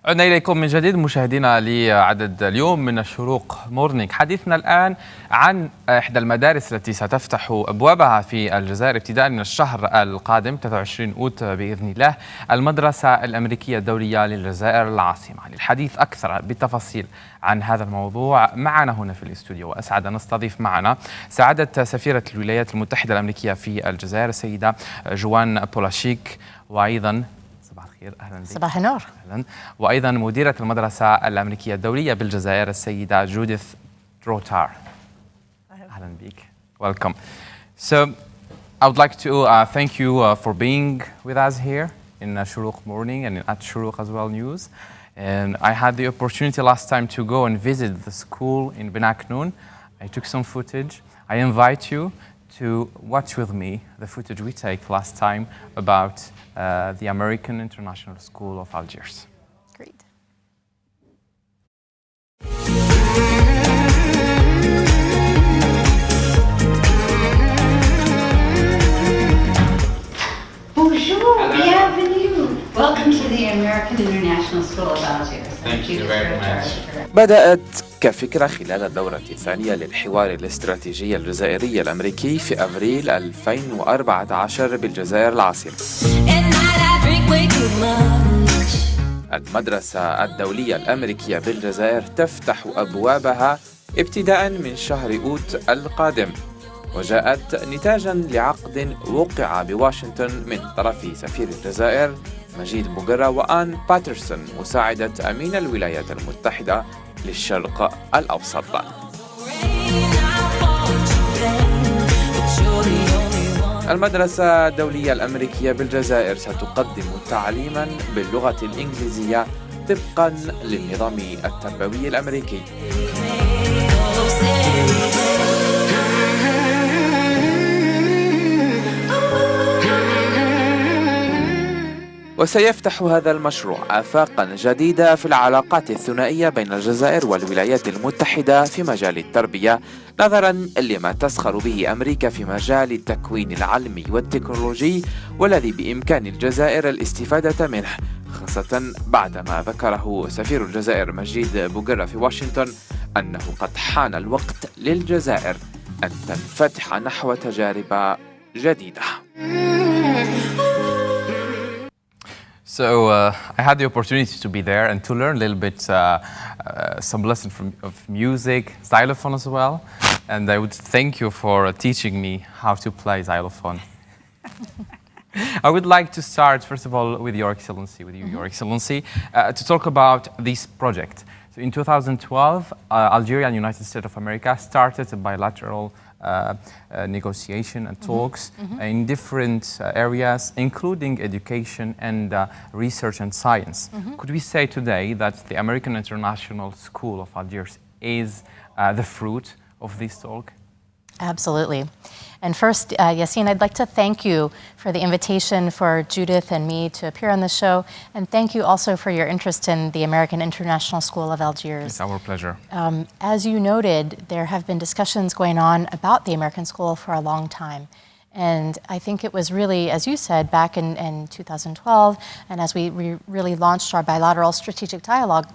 عدنا إليكم من جديد مشاهدينا لعدد اليوم من الشروق مورنينج. حديثنا الآن عن إحدى المدارس التي ستفتح أبوابها في الجزائر ابتداء من الشهر القادم 23 أوت بإذن الله، المدرسة الأمريكية الدولية للجزائر العاصمة. للحديث أكثر بالتفاصيل عن هذا الموضوع معنا هنا في الاستوديو، وأسعد أن نستضيف معنا سعادة سفيرة الولايات المتحدة الأمريكية في الجزائر السيدة جوان بولاشيك، وأيضا أهلاً بك. صباح النور. أهلاً. وأيضاً مديرة المدرسة الأمريكية الدولية بالجزائر السيدة جوديث تروتار. أهلاً بك. Welcome. So I would like to thank you for being with us here in Echorouk Morning and at Echorouk as well News. And I had the opportunity last time to go and visit the school in Benaknoun. I took some footage. I invite you to watch with me the footage we take last time about the American International School of Algiers. Great. Bonjour, bienvenue. Welcome to the American International School of Algiers. Thank you very much. بدأت كفكرة خلال الدورة الثانية للحوار الاستراتيجي الجزائري الأمريكي في أبريل 2014 بالجزائر العاصمة. المدرسة الدولية الأمريكية بالجزائر تفتح أبوابها ابتداء من شهر أوت القادم، وجاءت نتاجاً لعقد وقع بواشنطن من طرف سفير الجزائر مجيد بوغرة وآن باترسون مساعدة أمين الولايات المتحدة للشرق الأوسط. المدرسة الدولية الأمريكية بالجزائر ستقدم تعليماً باللغة الإنجليزية طبقاً للنظام التربوي الأمريكي. وسيفتح هذا المشروع آفاقاً جديدة في العلاقات الثنائية بين الجزائر والولايات المتحدة في مجال التربية، نظراً لما تسخر به أمريكا في مجال التكوين العلمي والتكنولوجي، والذي بإمكان الجزائر الاستفادة منه، خاصة بعدما ذكره سفير الجزائر مجيد بوغرة في واشنطن أنه قد حان الوقت للجزائر أن تنفتح نحو تجارب جديدة. So I had the opportunity to be there and to learn a little bit some lessons of music, xylophone as well. And I would thank you for teaching me how to play xylophone. I would like to start, first of all, with Your Excellency, Your Excellency, to talk about this project. So in 2012, Algeria and United States of America started a bilateral negotiation and talks in different areas, including education and research and science. Could we say today that the American International School of Algiers is the fruit of this talk? Absolutely. And first, Yassine, I'd like to thank you for the invitation for Judith and me to appear on the show. And thank you also for your interest in the American International School of Algiers. It's our pleasure. As you noted, there have been discussions going on about the American School for a long time. And I think it was really, as you said, back in 2012, and as we really launched our bilateral strategic dialogue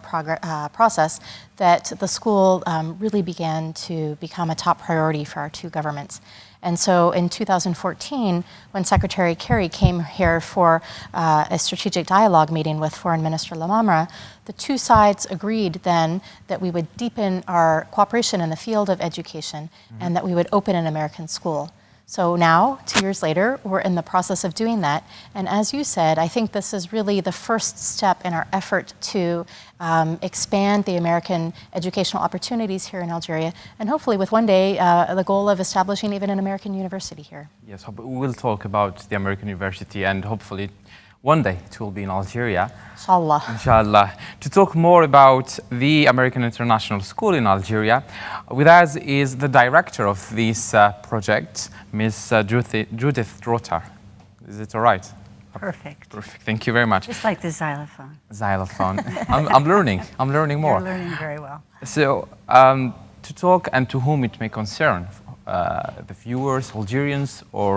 process, that the school really began to become a top priority for our two governments. And so in 2014, when Secretary Kerry came here for a strategic dialogue meeting with Foreign Minister Lamamra, the two sides agreed then that we would deepen our cooperation in the field of education and that we would open an American school. So now, 2 years later, we're in the process of doing that. And as you said, I think this is really the first step in our effort to expand the American educational opportunities here in Algeria, and hopefully with one day the goal of establishing even an American university here. Yes, we will talk about the American University, and hopefully one day it will be in Algeria. Inshallah. Inshallah. To talk more about the American International School in Algeria, with us is the director of this project, Ms. Judith Trotar. Is it all right? Perfect. Perfect. Thank you very much. Just like the xylophone. Xylophone. I'm learning more. You're learning very well. So, to talk and to whom it may concern, the viewers, Algerians or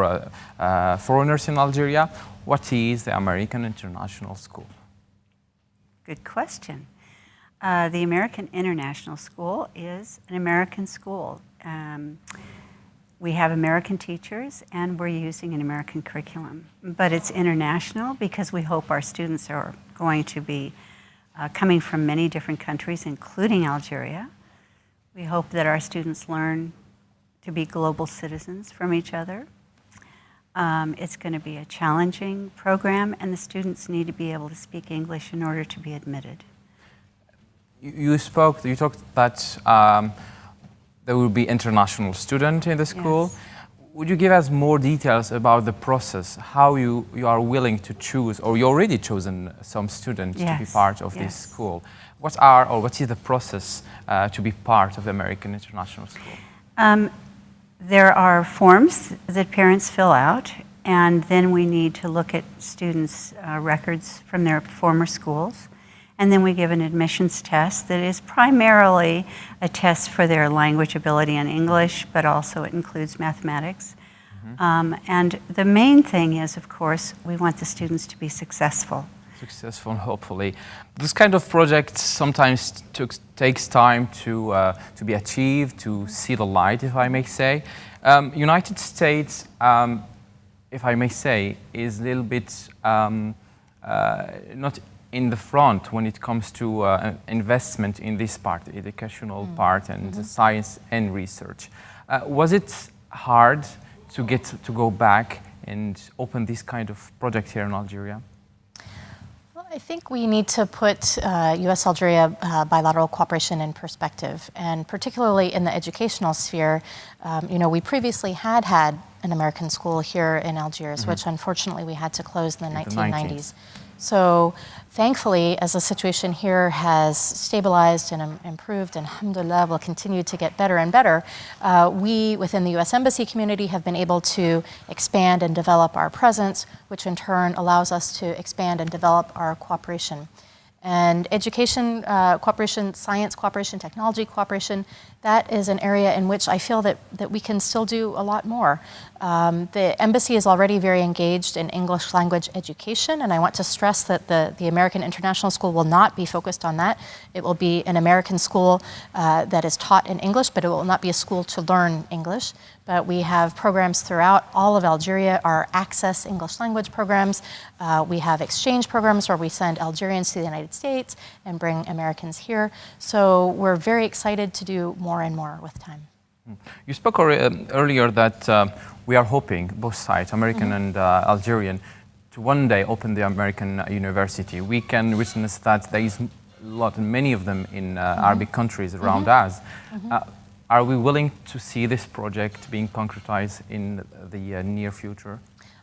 foreigners in Algeria, what is the American International School? Good question. The American International School is an American school. We have American teachers and we're using an American curriculum. But it's international because we hope our students are going to be coming from many different countries, including Algeria. We hope that our students learn to be global citizens from each other. It's going to be a challenging program, and the students need to be able to speak English in order to be admitted. You talked that there will be international student in the school. Yes. Would you give us more details about the process, how you are willing to choose, or you already chosen some students to be part of this school? What is the process to be part of the American International School? There are forms that parents fill out, and then we need to look at students' records from their former schools. And then we give an admissions test that is primarily a test for their language ability in English, but also it includes mathematics. And the main thing is, of course, we want the students to be successful. Successful, hopefully. This kind of project sometimes takes time to be achieved, to see the light, if I may say. United States, if I may say, is a little bit not in the front when it comes to investment in this part, the educational part and the science and research. Was it hard to go back and open this kind of project here in Algeria? Well, I think we need to put U.S.-Algeria bilateral cooperation in perspective, and particularly in the educational sphere. We previously had an American school here in Algiers, which unfortunately we had to close in the 1990s. So thankfully, as the situation here has stabilized and improved, and alhamdulillah will continue to get better and better, we within the U.S. Embassy community have been able to expand and develop our presence, which in turn allows us to expand and develop our cooperation. And education cooperation, science cooperation, technology cooperation, that is an area in which I feel that we can still do a lot more. The embassy is already very engaged in English language education, and I want to stress that the American International School will not be focused on that. It will be an American school that is taught in English, but it will not be a school to learn English. But we have programs throughout all of Algeria, our Access English language programs. We have exchange programs where we send Algerians to the United States and bring Americans here. So we're very excited to do more and more with time. You spoke earlier that we are hoping, both sides, American and Algerian, to one day open the American university. We can witness that there is many of them in Arabic countries around us. Are we willing to see this project being concretized in the near future?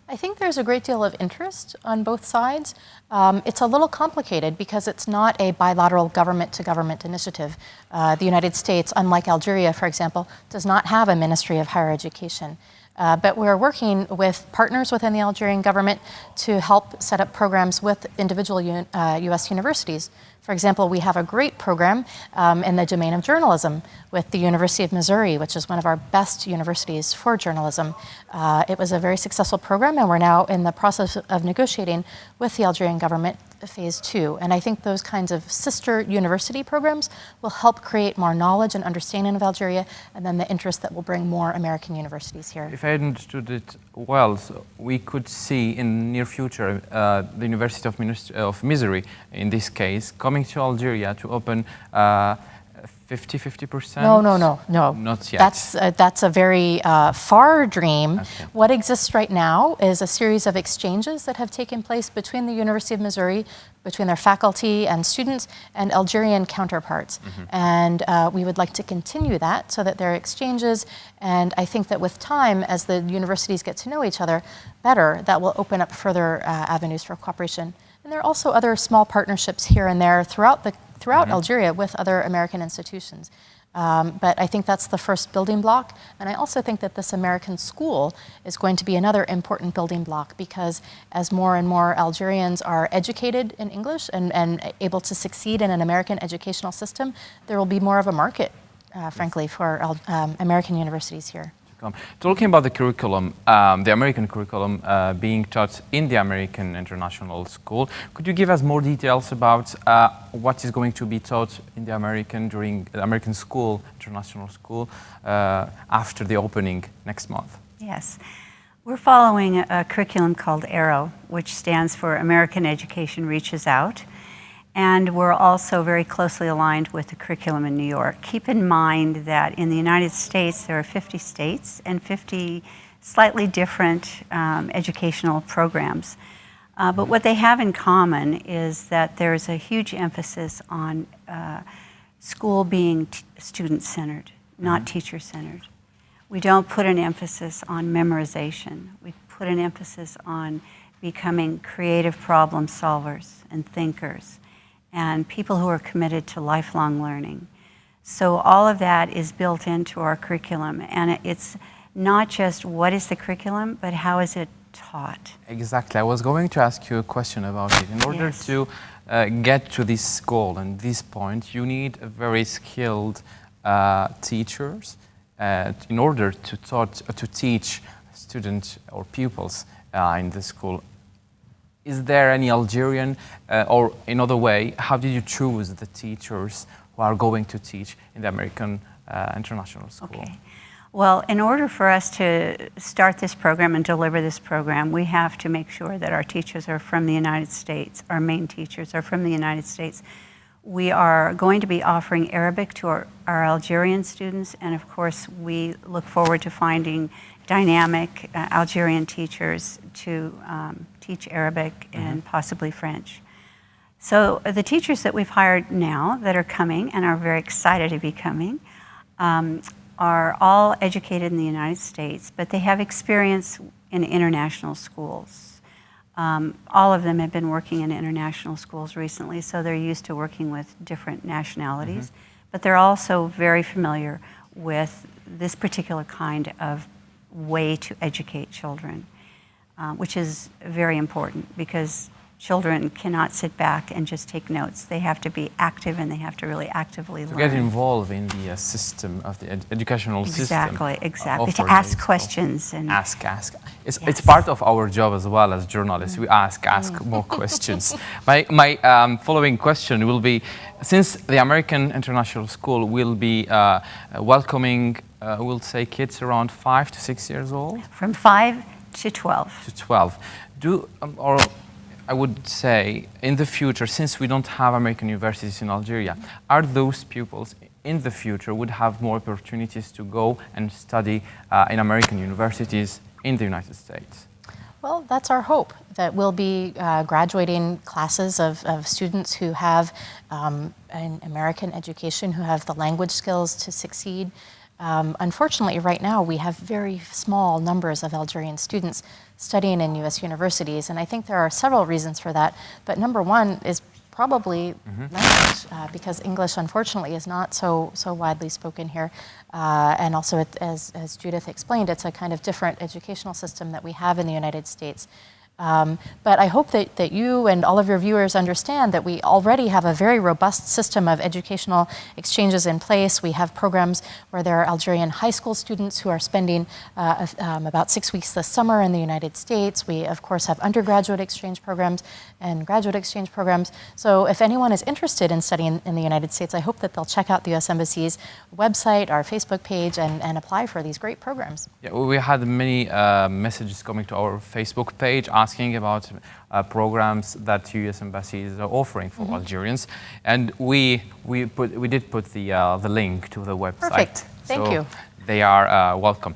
I think there's a great deal of interest on both sides. It's a little complicated because it's not a bilateral government-to-government initiative. The United States, unlike Algeria, for example, does not have a Ministry of Higher Education. But we're working with partners within the Algerian government to help set up programs with individual U.S. universities. For example, we have a great program in the domain of journalism with the University of Missouri, which is one of our best universities for journalism. It was a very successful program, and we're now in the process of negotiating with the Algerian government phase 2. And I think those kinds of sister university programs will help create more knowledge and understanding of Algeria, and then the interest that will bring more American universities here. If I understood it well, so we could see in the near future the University of Missouri, in this case, coming to Algeria to open 50-50%? No. Not yet. That's a very far dream. Okay. What exists right now is a series of exchanges that have taken place between the University of Missouri, between their faculty and students, and Algerian counterparts. And we would like to continue that so that there are exchanges. And I think that with time, as the universities get to know each other better, that will open up further avenues for cooperation. And there are also other small partnerships here and there throughout Algeria with other American institutions. But I think that's the first building block. And I also think that this American school is going to be another important building block, because as more and more Algerians are educated in English and able to succeed in an American educational system, there will be more of a market, frankly, for American universities here. To curriculum. Talking about the curriculum, the American curriculum being taught in the American International School, could you give us more details about what is going to be taught in the American School, International School, after the opening next month? Yes. We're following a curriculum called Echorouk, which stands for American Education Reaches Out. And we're also very closely aligned with the curriculum in New York. Keep in mind that in the United States, there are 50 states and 50 slightly different educational programs. But what they have in common is that there's a huge emphasis on school being student-centered, not teacher-centered. We don't put an emphasis on memorization. We put an emphasis on becoming creative problem solvers and thinkers, and people who are committed to lifelong learning. So all of that is built into our curriculum, and it's not just what is the curriculum, but how is it taught. Exactly. I was going to ask you a question about it. In order to get to this goal and this point, you need a very skilled teachers in order to teach students or pupils in the school. Is there any Algerian, or in other way, how did you choose the teachers who are going to teach in the American International School? Okay. Well, in order for us to start this program and deliver this program, we have to make sure that our teachers are from the United States, our main teachers are from the United States. We are going to be offering Arabic to our Algerian students, and of course, we look forward to finding dynamic Algerian teachers to teach Arabic and possibly French. So the teachers that we've hired now that are coming and are very excited to be coming are all educated in the United States, but they have experience in international schools. All of them have been working in international schools recently, so they're used to working with different nationalities, but they're also very familiar with this particular kind of way to educate children, which is very important because children cannot sit back and just take notes. They have to be active and they have to really actively learn. To get involved in the system of the educational system. Exactly. To ask questions. And ask. It's part of our job as well as journalists. We ask more questions. My following question will be, since the American International School will be welcoming, we'll say kids around 5 to 6 years old? From 5 to 12. To 12. Or I would say, in the future, since we don't have American universities in Algeria, are those pupils in the future would have more opportunities to go and study in American universities in the United States? Well, that's our hope, that we'll be graduating classes of students who have an American education, who have the language skills to succeed. Unfortunately, right now, we have very small numbers of Algerian students studying in U.S. universities, and I think there are several reasons for that. But number one is probably language, because English, unfortunately, is not so widely spoken here. And also, as Judith explained, it's a kind of different educational system that we have in the United States. But I hope that you and all of your viewers understand that we already have a very robust system of educational exchanges in place. We have programs where there are Algerian high school students who are spending about 6 weeks this summer in the United States. We, of course, have undergraduate exchange programs and graduate exchange programs. So if anyone is interested in studying in the United States, I hope that they'll check out the U.S. Embassy's website, our Facebook page, and apply for these great programs. Yeah, we had many messages coming to our Facebook page asking about programs that U.S. Embassy is offering for Algerians, and we did put the link to the website. Perfect. Thank you. They are welcome.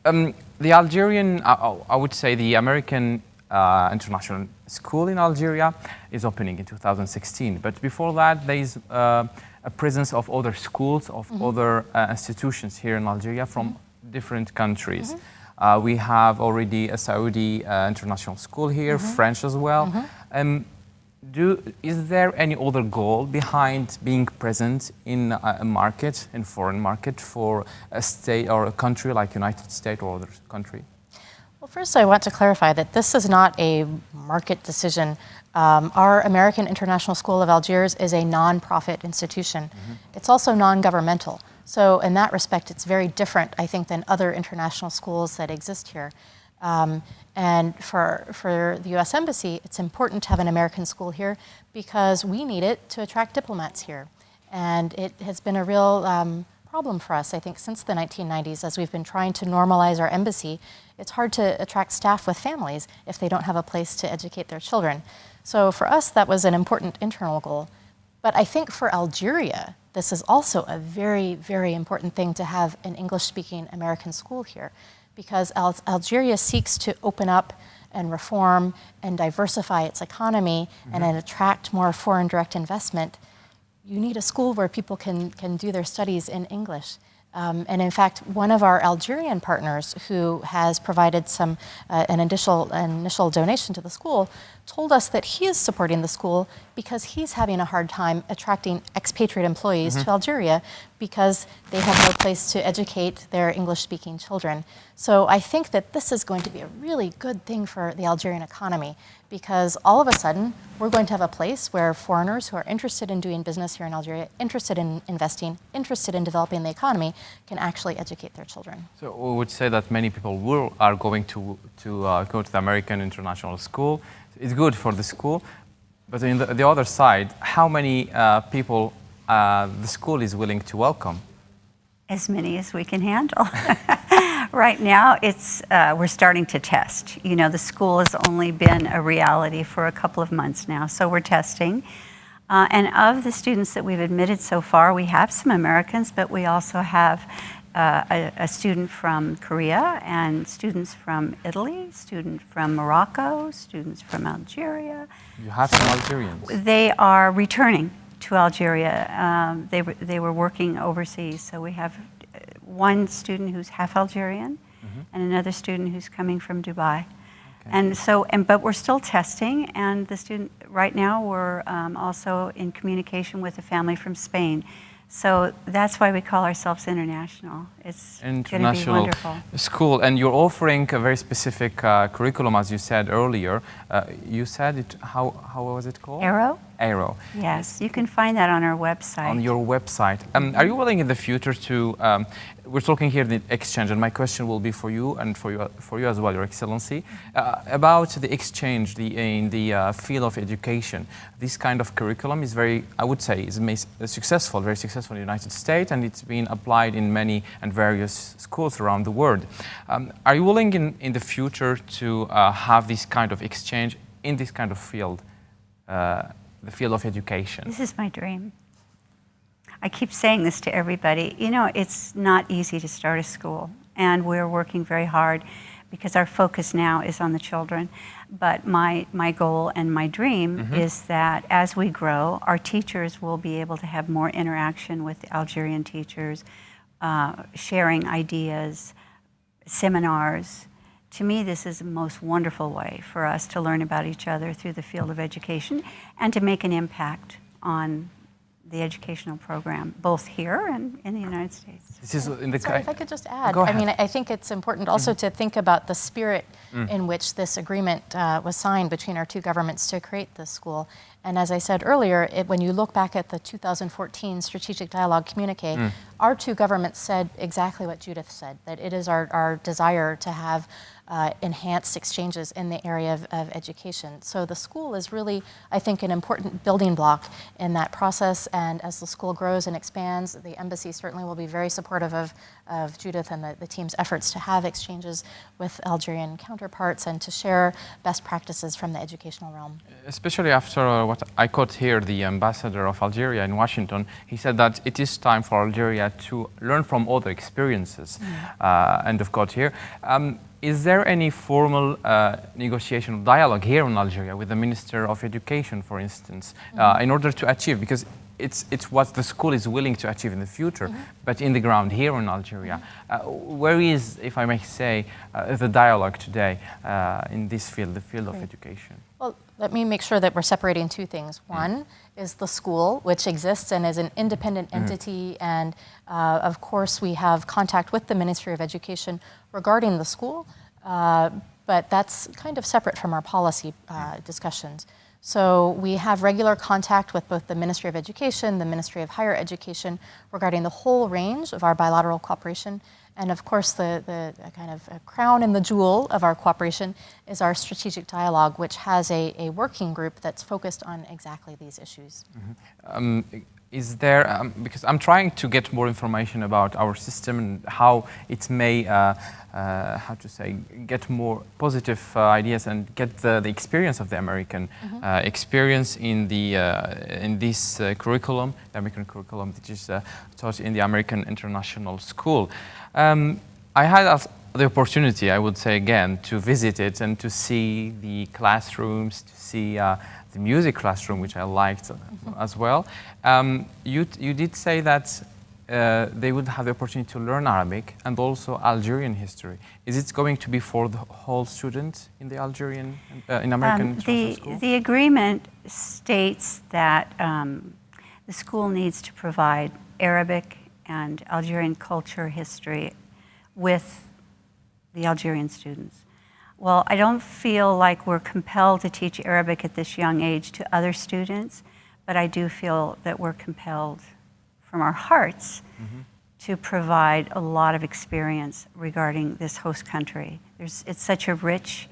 The Algerian, I would say, the American International School in Algeria is opening in 2016. But before that, there is a presence of other schools, of other institutions here in Algeria from different countries. We have already a Saudi international school here, French as well. Is there any other goal behind being present in a market, in foreign market, for a state or a country like United States or other country? Well, first I want to clarify that this is not a market decision. Our American International School of Algiers is a non-profit institution. It's also non-governmental. So in that respect, it's very different, I think, than other international schools that exist here. And for the U.S. Embassy, it's important to have an American school here because we need it to attract diplomats here. And it has been a real problem for us, I think, since the 1990s, as we've been trying to normalize our embassy. It's hard to attract staff with families if they don't have a place to educate their children. So for us, that was an important internal goal. But I think for Algeria, this is also a very, very important thing to have an English-speaking American school here, because Algeria seeks to open up and reform and diversify its economy and then attract more foreign direct investment. You need a school where people can do their studies in English. And in fact, one of our Algerian partners who has provided an initial donation to the school told us that he is supporting the school because he's having a hard time attracting expatriate employees to Algeria because they have no place to educate their English-speaking children. So I think that this is going to be a really good thing for the Algerian economy because all of a sudden, we're going to have a place where foreigners who are interested in doing business here in Algeria, interested in investing, interested in developing the economy, can actually educate their children. So we would say that many people are going to go to the American International School. It's good for the school, but on the other side, how many people the school is willing to welcome? As many as we can handle. Right now, we're starting to test. You know, the school has only been a reality for a couple of months now, so we're testing. And of the students that we've admitted so far, we have some Americans, but we also have a student from Korea and students from Italy, student from Morocco, students from Algeria. You have some Algerians. They are returning to Algeria. They were working overseas, so we have one student who's half Algerian and another student who's coming from Dubai. Okay. But we're still testing, and the student right now we're also in communication with a family from Spain. So that's why we call ourselves international. It's going to be wonderful. School, and you're offering a very specific curriculum, as you said earlier. You said it. How was it called? Echorouk. Yes, you can find that on our website. On your website. Are you willing in the future to? We're talking here the exchange, and my question will be for you and for you as well, Your Excellency, about the exchange in the field of education. This kind of curriculum is very, I would say, is very successful in the United States, and it's been applied in many and various schools around the world. Are you willing in the future to have this kind of exchange in this kind of field, the field of education? This is my dream. I keep saying this to everybody. You know, it's not easy to start a school, and we're working very hard because our focus now is on the children. But my goal and my dream is that as we grow, our teachers will be able to have more interaction with the Algerian teachers, sharing ideas, seminars. To me, this is the most wonderful way for us to learn about each other through the field of education and to make an impact on the educational program, both here and in the United States. This is in the Sorry, if I could just add, Go ahead. I mean, I think it's important also to think about the spirit in which this agreement was signed between our two governments to create this school. And as I said earlier, when you look back at the 2014 Strategic Dialogue Communique, our two governments said exactly what Judith said, that it is our desire to have enhanced exchanges in the area of education. So the school is really, I think, an important building block in that process. And as the school grows and expands, the embassy certainly will be very supportive of Judith and the team's efforts to have exchanges with Algerian counterparts and to share best practices from the educational realm. Especially after what I quote here, the ambassador of Algeria in Washington, he said that it is time for Algeria to learn from other experiences. End of quote here. Is there any formal negotiation dialogue here in Algeria with the Minister of Education, for instance, in order to achieve, because it's what the school is willing to achieve in the future, but in the ground here in Algeria, where is, if I may say, the dialogue today in this field, the field of education? Well, let me make sure that we're separating two things. One is the school, which exists and is an independent entity, and of course we have contact with the Ministry of Education regarding the school, but that's kind of separate from our policy discussions. So we have regular contact with both the Ministry of Education, the Ministry of Higher Education regarding the whole range of our bilateral cooperation. And of course, the kind of crown and the jewel of our cooperation is our strategic dialogue, which has a working group that's focused on exactly these issues. Is there, because I'm trying to get more information about our system and how it may, how to say, get more positive ideas and get the experience of the American experience in this curriculum, the American curriculum that is taught in the American International School. I had the opportunity, I would say again, to visit it and to see the classrooms, to see the music classroom, which I liked as well. You did say that they would have the opportunity to learn Arabic and also Algerian history. Is it going to be for the whole student in the Algerian, in American International School? The agreement states that the school needs to provide Arabic and Algerian culture, history with the Algerian students. Well, I don't feel like we're compelled to teach Arabic at this young age to other students, but I do feel that we're compelled from our hearts to provide a lot of experience regarding this host country. It's such a rich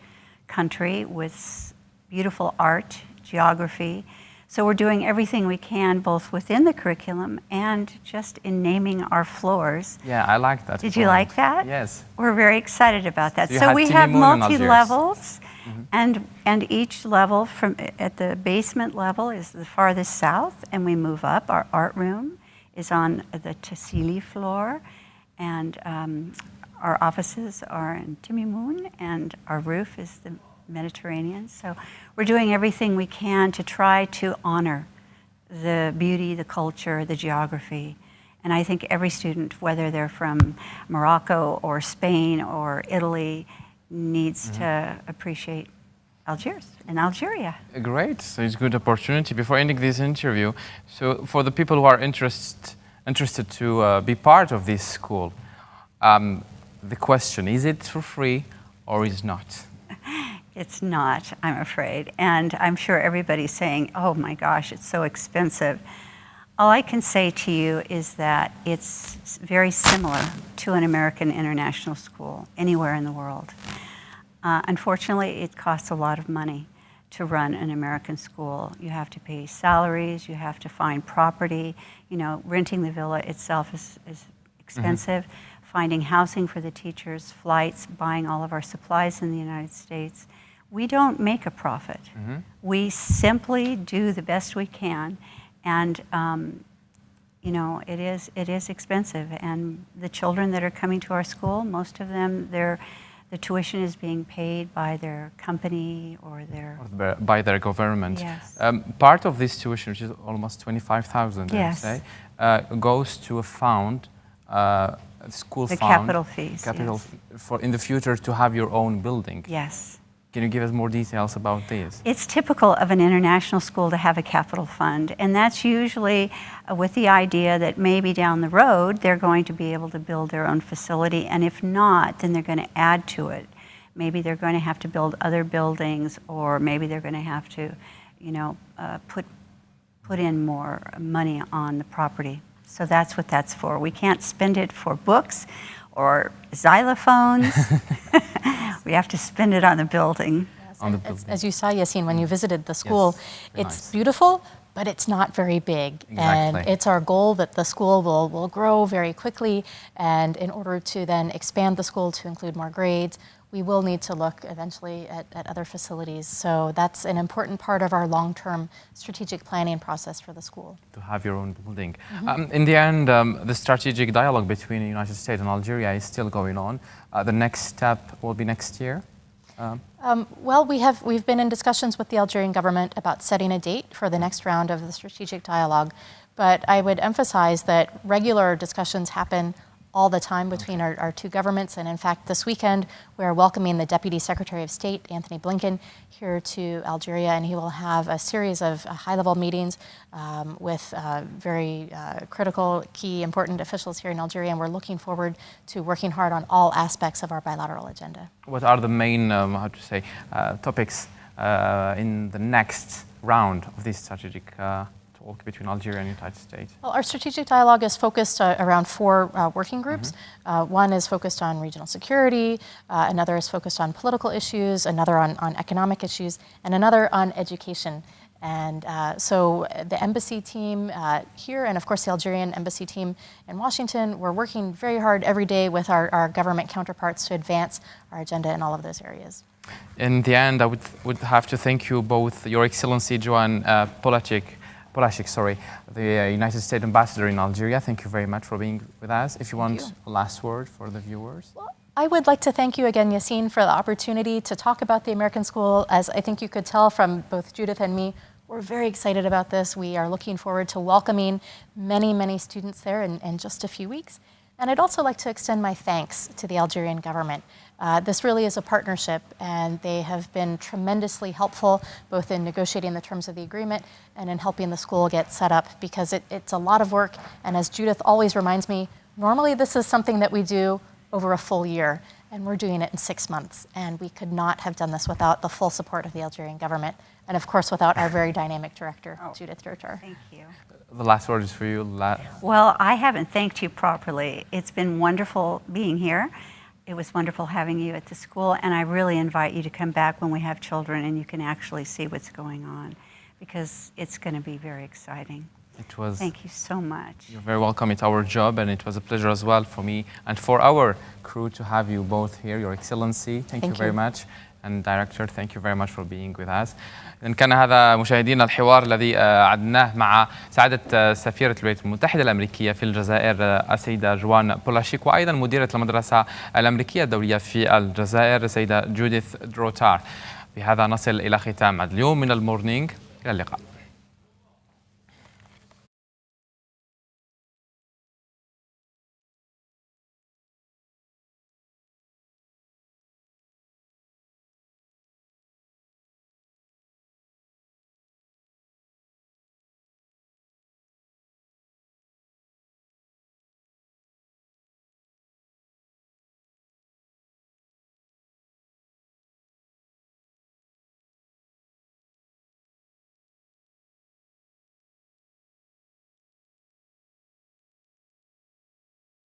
country with beautiful art, geography. So we're doing everything we can, both within the curriculum and just in naming our floors. Yeah, I like that. Did you like that? Yes. We're very excited about that. So So we have Tinimun and multi-levels, and each level from at the basement level is the farthest south, and we move up. Our art room is on the Tassili floor, and our offices are in Timimun, and our roof is the Mediterranean. So we're doing everything we can to try to honor the beauty, the culture, the geography. And I think every student, whether they're from Morocco or Spain or Italy, needs to appreciate Algiers and Algeria. Great, so it's a good opportunity. Before ending this interview, so for the people who are interested to be part of this school, the question, is it for free or is it not? It's not, I'm afraid. And I'm sure everybody's saying, oh my gosh, it's so expensive. All I can say to you is that it's very similar to an American international school anywhere in the world. Unfortunately, it costs a lot of money to run an American school. You have to pay salaries, you have to find property. You know, renting the villa itself is expensive. Finding housing for the teachers, flights, buying all of our supplies in the United States. We don't make a profit. We simply do the best we can, and you know, it is expensive. And the children that are coming to our school, most of them, the tuition is being paid by their company or by their government. Yes. Part of this tuition, which is almost 25,000, Yes. I would say, goes to a fund. School The fund, capital fees, yes. For in the future to have your own building. Yes. Can you give us more details about this? It's typical of an international school to have a capital fund, and that's usually with the idea that maybe down the road they're going to be able to build their own facility, and if not, then they're going to add to it. Maybe they're going to have to build other buildings, or maybe they're going to have to, you know, put in more money on the property. So that's what that's for. We can't spend it for books or xylophones. We have to spend it on the building. Yes, as you saw, Yassine, when you visited the school, Yes, it's nice. beautiful, but it's not very big. Exactly. And it's our goal that the school will grow very quickly. And in order to then expand the school to include more grades, we will need to look eventually at other facilities. So that's an important part of our long-term strategic planning process for the school. To have your own building. In the end, the strategic dialogue between the United States and Algeria is still going on. The next step will be next year? Well, we've been in discussions with the Algerian government about setting a date for the next round of the strategic dialogue. But I would emphasize that regular discussions happen all the time between our two governments. And in fact, this weekend, we're welcoming the Deputy Secretary of State, Anthony Blinken, here to Algeria, and he will have a series of high-level meetings with very critical, key, important officials here in Algeria, and we're looking forward to working hard on all aspects of our bilateral agenda. What are the main, topics in the next round of this strategic talk between Algeria and the United States? Well, our strategic dialogue is focused around four working groups. One is focused on regional security, another is focused on political issues, another on economic issues, and another on education. And so the embassy team here, and of course the Algerian embassy team in Washington, we're working very hard every day with our government counterparts to advance our agenda in all of those areas. In the end, I would have to thank you both, Your Excellency Joan Polaschik, the United States Ambassador in Algeria. Thank you very much for being with us. If you want a last word for the viewers. Well, I would like to thank you again, Yassine, for the opportunity to talk about the American School. As I think you could tell from both Judith and me, we're very excited about this. We are looking forward to welcoming many, many students there in just a few weeks. And I'd also like to extend my thanks to the Algerian government. This really is a partnership, and they have been tremendously helpful, both in negotiating the terms of the agreement and in helping the school get set up, because it's a lot of work. And as Judith always reminds me, normally this is something that we do over a full year, and we're doing it in 6 months. And we could not have done this without the full support of the Algerian government, and of course without our very dynamic director, Judith Durtar. Thank you. The last word is for you. Well, I haven't thanked you properly. It's been wonderful being here. It was wonderful having you at the school, and I really invite you to come back when we have children and you can actually see what's going on, because it's going to be very exciting. Thank you so much. You're very welcome. It's our job, and it was a pleasure as well for me and for our crew to have you both here, Your Excellency. Thank you very much. And Director, thank you very much for being with us. إن كان هذا مشاهدينا الحوار الذي عدناه مع سعادة سفيرة الولايات المتحدة الأمريكية في الجزائر السيدة جوان بولاشيك، وأيضا مديرة المدرسة الأمريكية الدولية في الجزائر السيدة جوديث دروتار. بهذا نصل إلى ختام اليوم من المورنينج. إلى اللقاء.